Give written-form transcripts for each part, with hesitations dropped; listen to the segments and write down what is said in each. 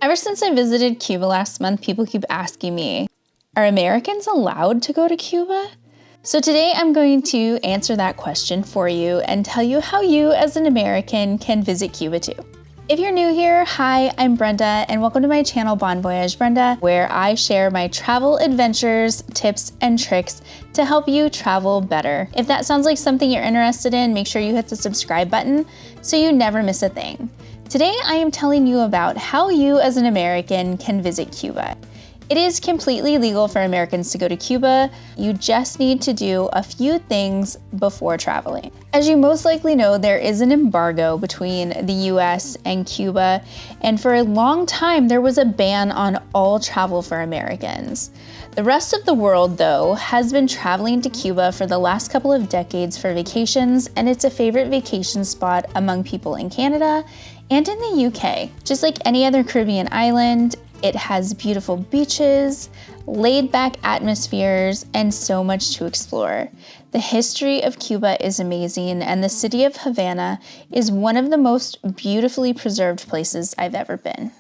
Ever since I visited Cuba last month, people keep asking me, are Americans allowed to go to Cuba? So today I'm going to answer that question for you and tell you how you as an American can visit Cuba too. If you're new here, hi, I'm Brenda and welcome to my channel Voyage Brenda, where I share my travel adventures, tips, and tricks to help you travel better. If that sounds like something you're interested in, make sure you hit the subscribe button so you never miss a thing. Today I am telling you about how you as an American can visit Cuba. It is completely legal for Americans to go to Cuba. You just need to do a few things before traveling. As you most likely know, there is an embargo between the US and Cuba, and for a long time there was a ban on all travel for Americans. The rest of the world, though, has been traveling to Cuba for the last couple of decades for vacations, and it's a favorite vacation spot among people in Canada and in the UK. Just like any other Caribbean island, it has beautiful beaches, laid-back atmospheres, and so much to explore. The history of Cuba is amazing, and the city of Havana is one of the most beautifully preserved places I've ever been.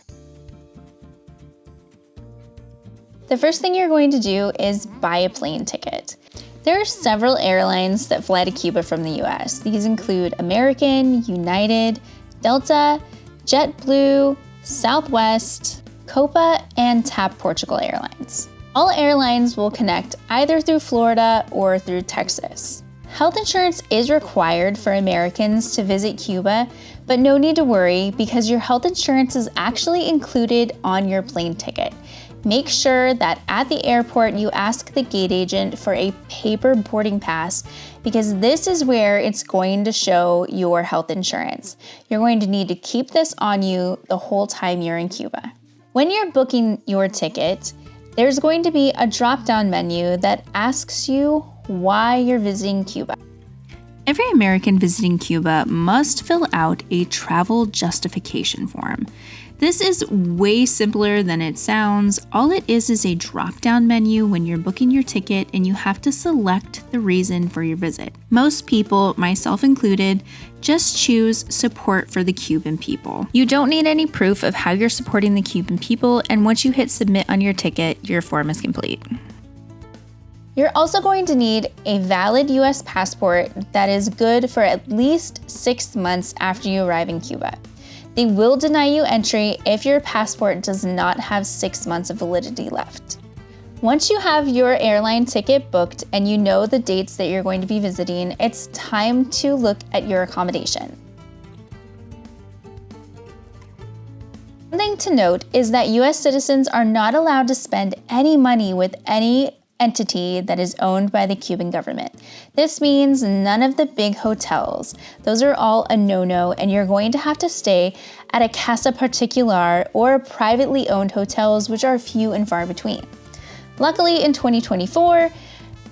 The first thing you're going to do is buy a plane ticket. There are several airlines that fly to Cuba from the US. These include American, United, Delta, JetBlue, Southwest, Copa, and TAP Portugal Airlines. All airlines will connect either through Florida or through Texas. Health insurance is required for Americans to visit Cuba, but no need to worry because your health insurance is actually included on your plane ticket. Make sure that at the airport you ask the gate agent for a paper boarding pass because this is where it's going to show your health insurance. You're going to need to keep this on you the whole time you're in Cuba. When you're booking your ticket, there's going to be a drop-down menu that asks you why you're visiting Cuba. Every American visiting Cuba must fill out a travel justification form. This is way simpler than it sounds. All it is a drop-down menu when you're booking your ticket and you have to select the reason for your visit. Most people, myself included, just choose support for the Cuban people. You don't need any proof of how you're supporting the Cuban people, and once you hit submit on your ticket, your form is complete. You're also going to need a valid US passport that is good for at least 6 months after you arrive in Cuba. They will deny you entry if your passport does not have 6 months of validity left. Once you have your airline ticket booked and you know the dates that you're going to be visiting, it's time to look at your accommodation. One thing to note is that US citizens are not allowed to spend any money with any entity that is owned by the Cuban government. This means none of the big hotels. Those are all a no-no, and you're going to have to stay at a casa particular or privately owned hotels, which are few and far between. Luckily, in 2024,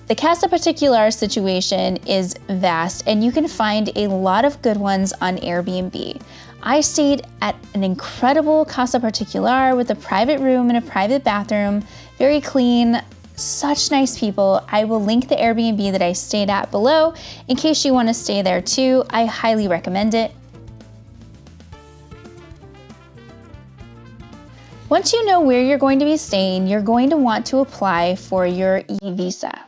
the casa particular situation is vast, and you can find a lot of good ones on Airbnb. I stayed at an incredible casa particular with a private room and a private bathroom, very clean, such nice people. I will link the Airbnb that I stayed at below in case you want to stay there too. I highly recommend it. Once you know where you're going to be staying, you're going to want to apply for your e-visa.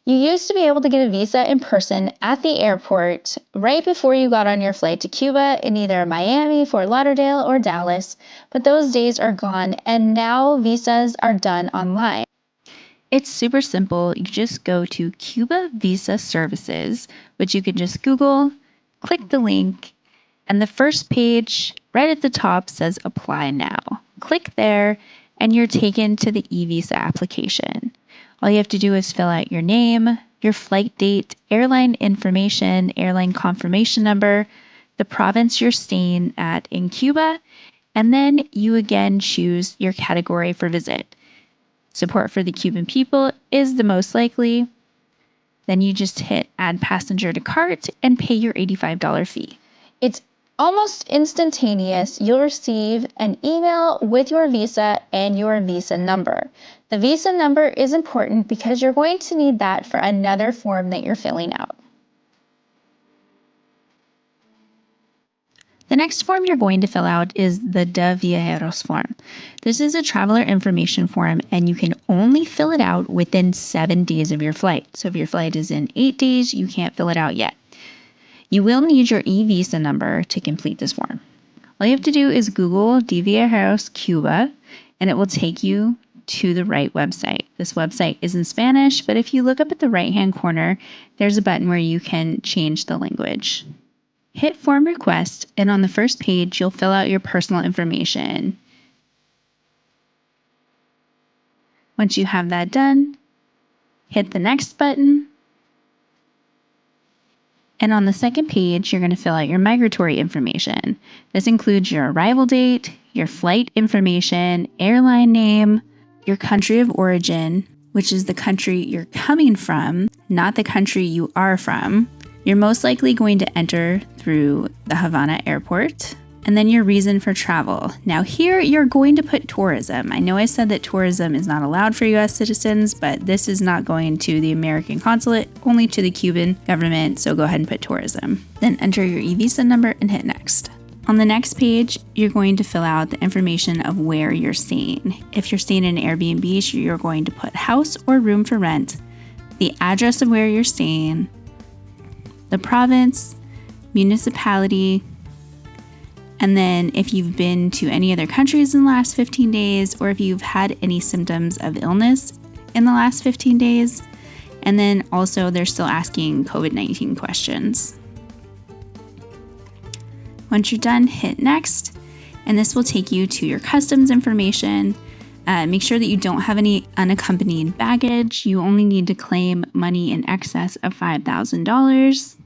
You used to be able to get a visa in person at the airport right before you got on your flight to Cuba in either Miami, Fort Lauderdale, or Dallas, but those days are gone and now visas are done online. It's super simple. You just go to Cuba Visa Services, which you can just Google, click the link, and the first page right at the top says Apply Now. Click there, and you're taken to the e-visa application. All you have to do is fill out your name, your flight date, airline information, airline confirmation number, the province you're staying at in Cuba, and then you again choose your category for visit. Support for the Cuban people is the most likely. Then you just hit add passenger to cart and pay your $85 fee. It's almost instantaneous. You'll receive an email with your visa and your visa number. The visa number is important because you're going to need that for another form that you're filling out. The next form you're going to fill out is the De Viajeros form. This is a traveler information form, and you can only fill it out within 7 days of your flight. So if your flight is in 8 days, you can't fill it out yet. You will need your e-visa number to complete this form. All you have to do is Google De Viajeros Cuba, and it will take you to the right website. This website is in Spanish, but if you look up at the right-hand corner, there's a button where you can change the language. Hit Form Request, and on the first page, you'll fill out your personal information. Once you have that done, hit the Next button. And on the second page, you're going to fill out your migratory information. This includes your arrival date, your flight information, airline name, your country of origin, which is the country you're coming from, not the country you are from. You're most likely going to enter through the Havana airport, and then your reason for travel. Now here you're going to put tourism. I know I said that tourism is not allowed for US citizens, but this is not going to the American consulate, only to the Cuban government, so go ahead and put tourism. Then enter your e-visa number and hit next. On the next page, you're going to fill out the information of where you're staying. If you're staying in an Airbnb, you're going to put house or room for rent, the address of where you're staying, the province, municipality, and then if you've been to any other countries in the last 15 days, or if you've had any symptoms of illness in the last 15 days. And then also they're still asking COVID-19 questions. Once you're done, hit next, and this will take you to your customs information. Make sure that you don't have any unaccompanied baggage. You only need to claim money in excess of $5,000.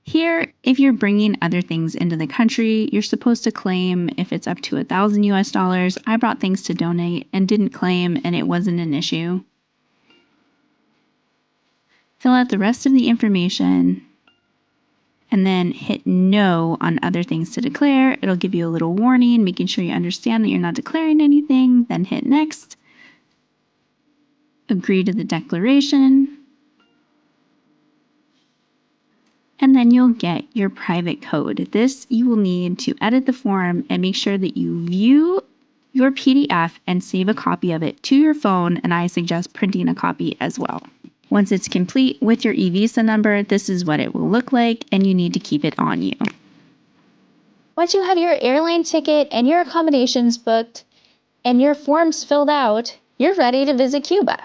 Here, if you're bringing other things into the country, you're supposed to claim if it's up to $1,000 US. I brought things to donate and didn't claim, and it wasn't an issue. Fill out the rest of the information and then hit no on other things to declare. It'll give you a little warning, making sure you understand that you're not declaring anything. Then hit next. Agree to the declaration. And then you'll get your private code. This you will need to edit the form and make sure that you view your PDF and save a copy of it to your phone, and I suggest printing a copy as well. Once it's complete with your e-visa number, this is what it will look like, and you need to keep it on you. Once you have your airline ticket and your accommodations booked and your forms filled out, you're ready to visit Cuba.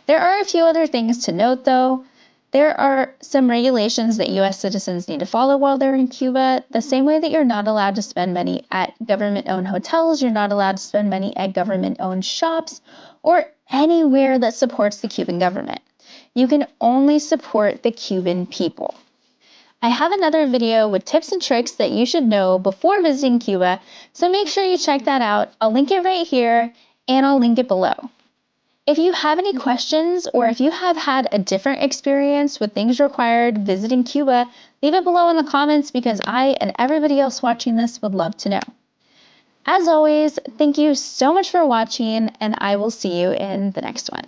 There are a few other things to note though. There are some regulations that US citizens need to follow while they're in Cuba. The same way that you're not allowed to spend money at government-owned hotels, you're not allowed to spend money at government-owned shops, or anywhere that supports the Cuban government. You can only support the Cuban people. I have another video with tips and tricks that you should know before visiting Cuba, so make sure you check that out. I'll link it right here, and I'll link it below. If you have any questions, or if you have had a different experience with things required visiting Cuba, leave it below in the comments because I and everybody else watching this would love to know. As always, thank you so much for watching, and I will see you in the next one.